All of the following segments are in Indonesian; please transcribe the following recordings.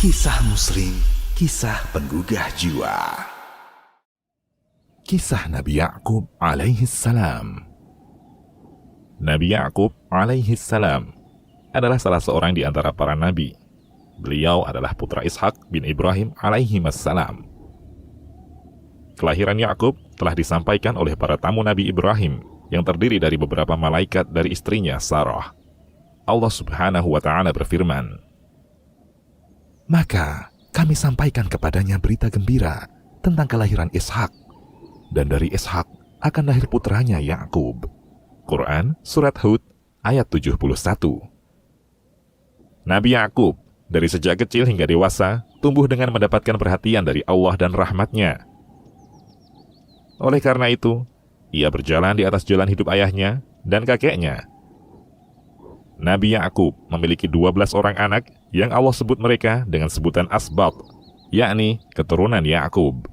Kisah Muslim, kisah penggugah jiwa. Kisah Nabi Ya'qub alaihi salam. Nabi Ya'qub alaihi salam adalah salah seorang di antara para nabi. Beliau adalah putra Ishak bin Ibrahim alaihi salam. Kelahiran Ya'qub telah disampaikan oleh para tamu Nabi Ibrahim yang terdiri dari beberapa malaikat dari istrinya Sarah. Allah Subhanahu wa Ta'ala berfirman, "Maka kami sampaikan kepadanya berita gembira tentang kelahiran Ishak, dan dari Ishak akan lahir putranya Ya'qub." Quran Surat Hud ayat 71. Nabi Ya'qub dari sejak kecil hingga dewasa tumbuh dengan mendapatkan perhatian dari Allah dan rahmatnya. Oleh karena itu, ia berjalan di atas jalan hidup ayahnya dan kakeknya. Nabi Ya'qub memiliki 12 orang anak yang Allah sebut mereka dengan sebutan Asbat, yakni keturunan Ya'qub.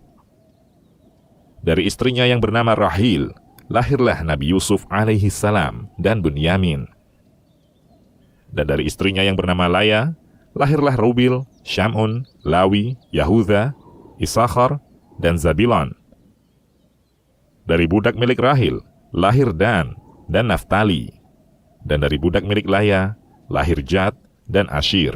Dari istrinya yang bernama Rahil, lahirlah Nabi Yusuf alaihi salam dan Bunyamin. Dan dari istrinya yang bernama Laya, lahirlah Rubil, Syamun, Lawi, Yahuda, Isakhar, dan Zabilon. Dari budak milik Rahil, lahir Dan dan Naftali. Dan dari budak milik Laya, lahir Jad dan Ashir.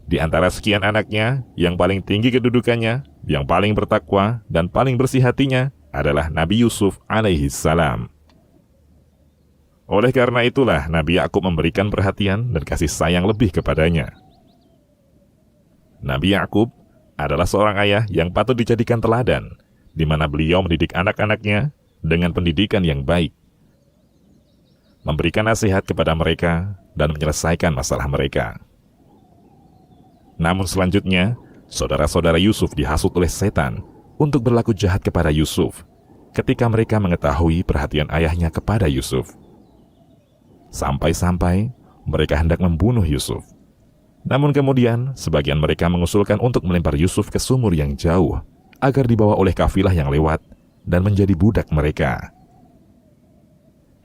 Di antara sekian anaknya, yang paling tinggi kedudukannya, yang paling bertakwa, dan paling bersih hatinya adalah Nabi Yusuf alaihi salam. Oleh karena itulah Nabi Ya'qub memberikan perhatian dan kasih sayang lebih kepadanya. Nabi Ya'qub adalah seorang ayah yang patut dijadikan teladan, di mana beliau mendidik anak-anaknya dengan pendidikan yang baik, memberikan nasihat kepada mereka, dan menyelesaikan masalah mereka. Namun selanjutnya, saudara-saudara Yusuf dihasut oleh setan untuk berlaku jahat kepada Yusuf ketika mereka mengetahui perhatian ayahnya kepada Yusuf. Sampai-sampai mereka hendak membunuh Yusuf. Namun kemudian, sebagian mereka mengusulkan untuk melempar Yusuf ke sumur yang jauh agar dibawa oleh kafilah yang lewat dan menjadi budak mereka.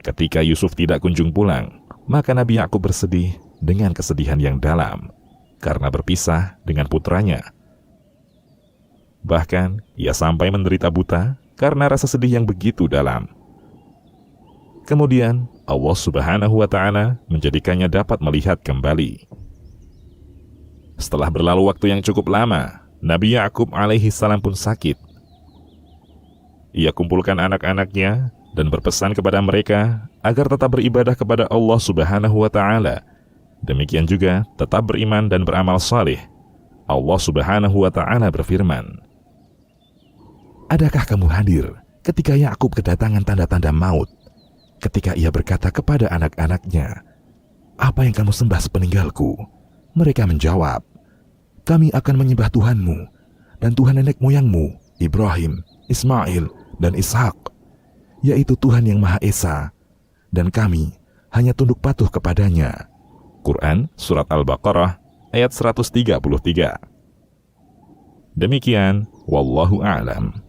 Ketika Yusuf tidak kunjung pulang, maka Nabi Ya'qub bersedih dengan kesedihan yang dalam karena berpisah dengan putranya. Bahkan, ia sampai menderita buta karena rasa sedih yang begitu dalam. Kemudian, Allah Subhanahu wa Ta'ala menjadikannya dapat melihat kembali. Setelah berlalu waktu yang cukup lama, Nabi Ya'qub alaihi salam pun sakit. Ia kumpulkan anak-anaknya dan berpesan kepada mereka agar tetap beribadah kepada Allah Subhanahu wa Ta'ala. Demikian juga tetap beriman dan beramal saleh. Allah Subhanahu wa Ta'ala berfirman, "Adakah kamu hadir ketika Ya'qub kedatangan tanda-tanda maut, ketika ia berkata kepada anak-anaknya, 'Apa yang kamu sembah sepeninggalku?' Mereka menjawab, 'Kami akan menyembah Tuhanmu dan Tuhan nenek moyangmu, Ibrahim, Ismail, dan Ishak, yaitu Tuhan yang Maha Esa, dan kami hanya tunduk patuh kepadanya.'" Quran Surat Al-Baqarah ayat 133. Demikian, wallahu a'lam.